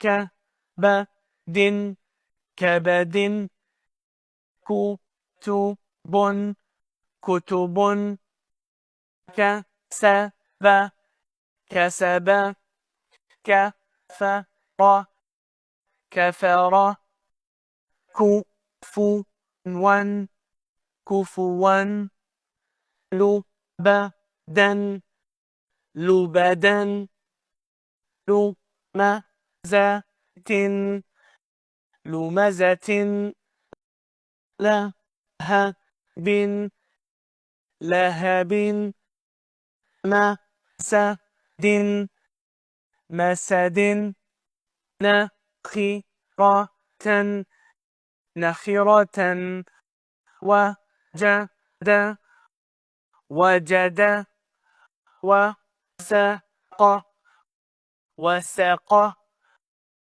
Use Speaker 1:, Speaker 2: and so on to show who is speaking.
Speaker 1: كبد كبد كتب كتب كسب كسب كفر كفر كفوا كفوا لبدا لبدا لمزة لمزة لهب لهب مسد مسد نخرة نخرة وجد وجد وسق وسق